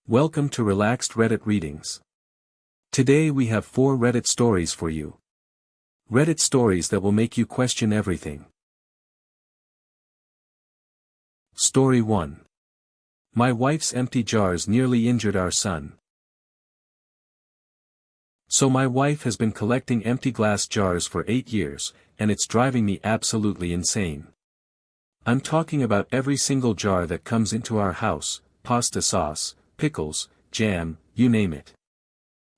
Welcome to Relaxed Reddit Readings. Today we have 4 Reddit stories for you. Reddit stories that will make you question everything. Story 1. My wife's empty jars nearly injured our son. So my wife has been collecting empty glass jars for 8 years, and it's driving me absolutely insane. I'm talking about every single jar that comes into our house: pasta sauce, pickles, jam, you name it.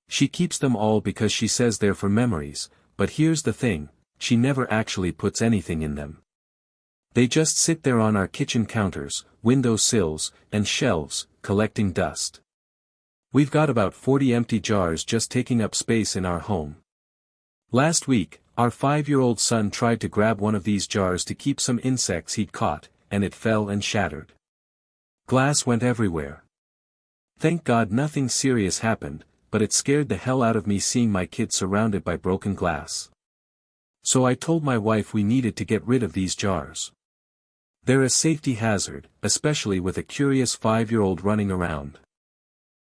She keeps them all because she says they're for memories, but here's the thing, she never actually puts anything in them. They just sit there on our kitchen counters, window sills, and shelves, collecting dust. We've got about 40 empty jars just taking up space in our home. Last week, our 5-year-old son tried to grab one of these jars to keep some insects he'd caught, and it fell and shattered. Glass went everywhere. Thank God nothing serious happened, but it scared the hell out of me seeing my kid surrounded by broken glass. So I told my wife we needed to get rid of these jars. They're a safety hazard, especially with a curious 5-year-old running around.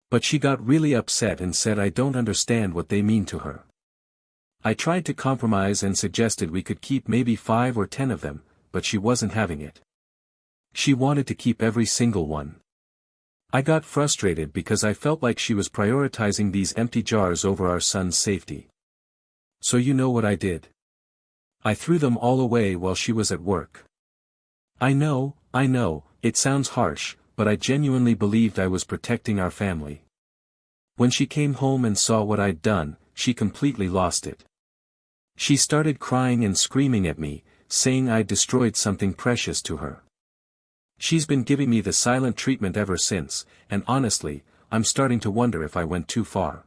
But she got really upset and said I don't understand what they mean to her. I tried to compromise and suggested we could keep maybe 5 or 10 of them, but she wasn't having it. She wanted to keep every single one. I got frustrated because I felt like she was prioritizing these empty jars over our son's safety. So you know what I did? I threw them all away while she was at work. I know, it sounds harsh, but I genuinely believed I was protecting our family. When she came home and saw what I'd done, she completely lost it. She started crying and screaming at me, saying I'd destroyed something precious to her. She's been giving me the silent treatment ever since, and honestly, I'm starting to wonder if I went too far.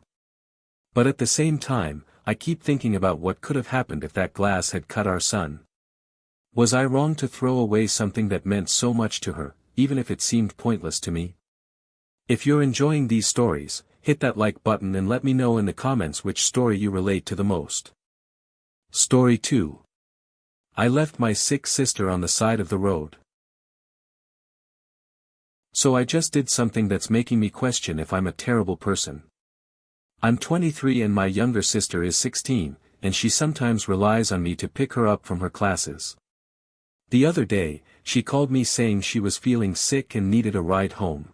But at the same time, I keep thinking about what could have happened if that glass had cut our son. Was I wrong to throw away something that meant so much to her, even if it seemed pointless to me? If you're enjoying these stories, hit that like button and let me know in the comments which story you relate to the most. Story 2. I left my sick sister on the side of the road. So I just did something that's making me question if I'm a terrible person. I'm 23 and my younger sister is 16, and she sometimes relies on me to pick her up from her classes. The other day, she called me saying she was feeling sick and needed a ride home.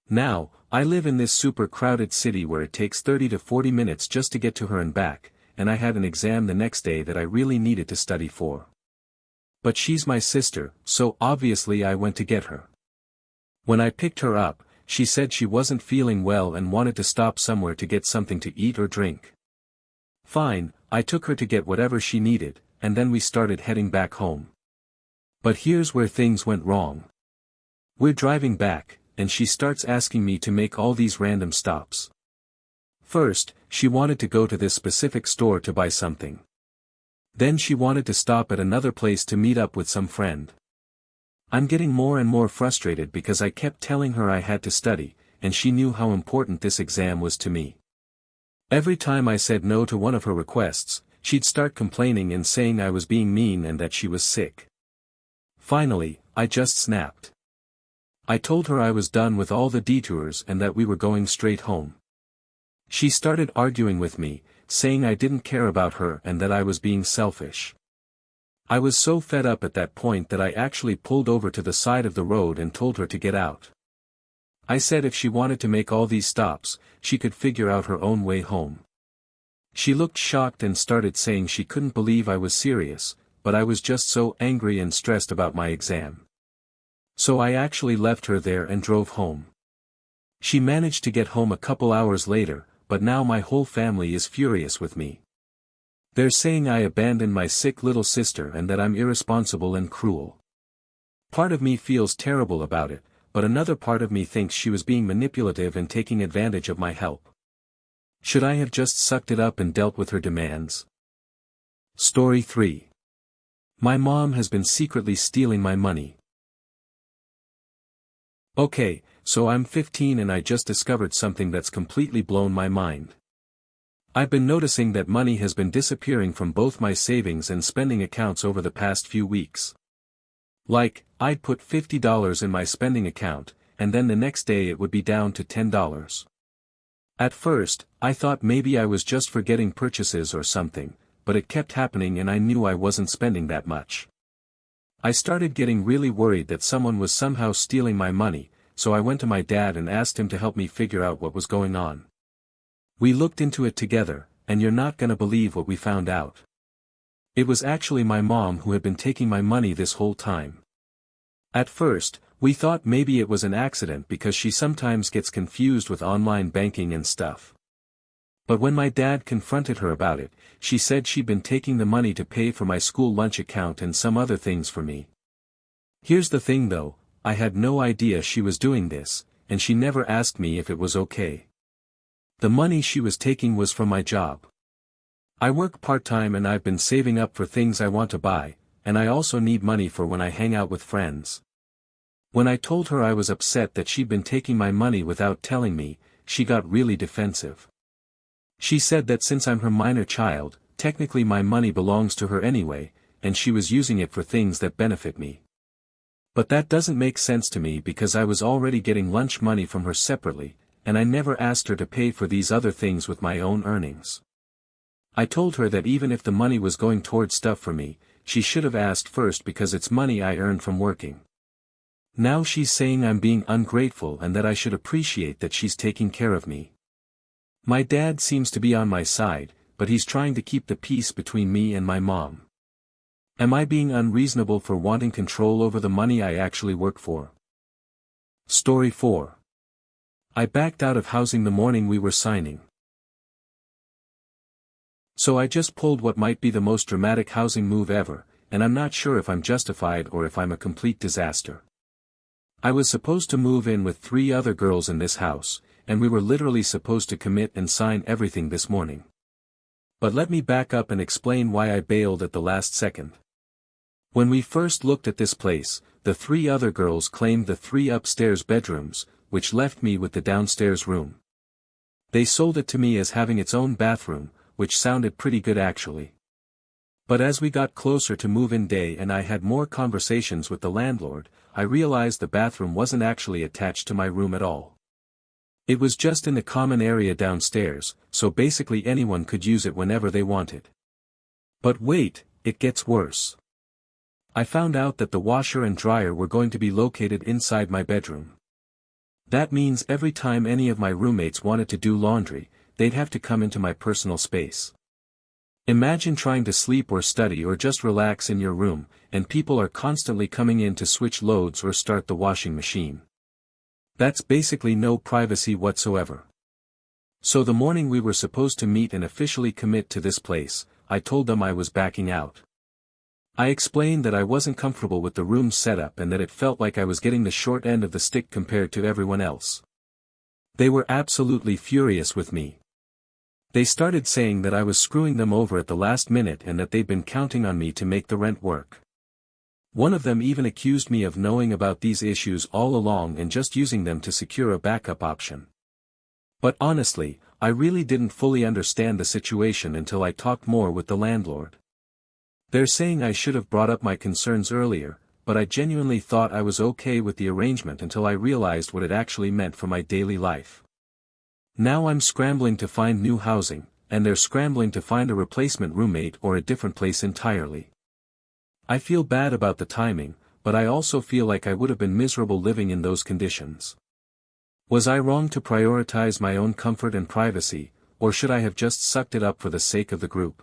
Now, I live in this super crowded city where it takes 30 to 40 minutes just to get to her and back, and I had an exam the next day that I really needed to study for. But she's my sister, so obviously I went to get her. When I picked her up, she said she wasn't feeling well and wanted to stop somewhere to get something to eat or drink. Fine, I took her to get whatever she needed, and then we started heading back home. But here's where things went wrong. We're driving back, and she starts asking me to make all these random stops. First, she wanted to go to this specific store to buy something. Then she wanted to stop at another place to meet up with some friend. I'm getting more and more frustrated because I kept telling her I had to study, and she knew how important this exam was to me. Every time I said no to one of her requests, she'd start complaining and saying I was being mean and that she was sick. Finally, I just snapped. I told her I was done with all the detours and that we were going straight home. She started arguing with me, saying I didn't care about her and that I was being selfish. I was so fed up at that point that I actually pulled over to the side of the road and told her to get out. I said if she wanted to make all these stops, she could figure out her own way home. She looked shocked and started saying she couldn't believe I was serious, but I was just so angry and stressed about my exam. So I actually left her there and drove home. She managed to get home a couple hours later, but now my whole family is furious with me. They're saying I abandoned my sick little sister and that I'm irresponsible and cruel. Part of me feels terrible about it, but another part of me thinks she was being manipulative and taking advantage of my help. Should I have just sucked it up and dealt with her demands? Story 3. My mom has been secretly stealing my money. Okay, so I'm 15 and I just discovered something that's completely blown my mind. I've been noticing that money has been disappearing from both my savings and spending accounts over the past few weeks. Like, I'd put $50 in my spending account, and then the next day it would be down to $10. At first, I thought maybe I was just forgetting purchases or something, but it kept happening and I knew I wasn't spending that much. I started getting really worried that someone was somehow stealing my money, so I went to my dad and asked him to help me figure out what was going on. We looked into it together, and you're not gonna believe what we found out. It was actually my mom who had been taking my money this whole time. At first, we thought maybe it was an accident because she sometimes gets confused with online banking and stuff. But when my dad confronted her about it, she said she'd been taking the money to pay for my school lunch account and some other things for me. Here's the thing though, I had no idea she was doing this, and she never asked me if it was okay. The money she was taking was from my job. I work part-time and I've been saving up for things I want to buy, and I also need money for when I hang out with friends. When I told her I was upset that she'd been taking my money without telling me, she got really defensive. She said that since I'm her minor child, technically my money belongs to her anyway, and she was using it for things that benefit me. But that doesn't make sense to me because I was already getting lunch money from her separately, and I never asked her to pay for these other things with my own earnings. I told her that even if the money was going towards stuff for me, she should have asked first because it's money I earned from working. Now she's saying I'm being ungrateful and that I should appreciate that she's taking care of me. My dad seems to be on my side, but he's trying to keep the peace between me and my mom. Am I being unreasonable for wanting control over the money I actually work for? Story 4. I backed out of housing the morning we were signing. So I just pulled what might be the most dramatic housing move ever, and I'm not sure if I'm justified or if I'm a complete disaster. I was supposed to move in with 3 other girls in this house, and we were literally supposed to commit and sign everything this morning. But let me back up and explain why I bailed at the last second. When we first looked at this place, the 3 other girls claimed the 3 upstairs bedrooms, which left me with the downstairs room. They sold it to me as having its own bathroom, which sounded pretty good actually. But as we got closer to move-in day and I had more conversations with the landlord, I realized the bathroom wasn't actually attached to my room at all. It was just in the common area downstairs, so basically anyone could use it whenever they wanted. But wait, it gets worse. I found out that the washer and dryer were going to be located inside my bedroom. That means every time any of my roommates wanted to do laundry, they'd have to come into my personal space. Imagine trying to sleep or study or just relax in your room, and people are constantly coming in to switch loads or start the washing machine. That's basically no privacy whatsoever. So the morning we were supposed to meet and officially commit to this place, I told them I was backing out. I explained that I wasn't comfortable with the room's setup and that it felt like I was getting the short end of the stick compared to everyone else. They were absolutely furious with me. They started saying that I was screwing them over at the last minute and that they'd been counting on me to make the rent work. One of them even accused me of knowing about these issues all along and just using them to secure a backup option. But honestly, I really didn't fully understand the situation until I talked more with the landlord. They're saying I should have brought up my concerns earlier, but I genuinely thought I was okay with the arrangement until I realized what it actually meant for my daily life. Now I'm scrambling to find new housing, and they're scrambling to find a replacement roommate or a different place entirely. I feel bad about the timing, but I also feel like I would have been miserable living in those conditions. Was I wrong to prioritize my own comfort and privacy, or should I have just sucked it up for the sake of the group?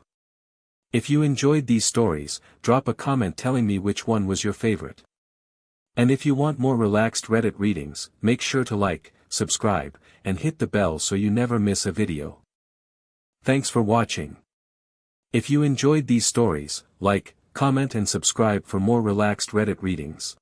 If you enjoyed these stories, drop a comment telling me which one was your favorite. And if you want more relaxed Reddit readings, make sure to like, subscribe, and hit the bell so you never miss a video. Thanks for watching. If you enjoyed these stories, like, comment and subscribe for more relaxed Reddit readings.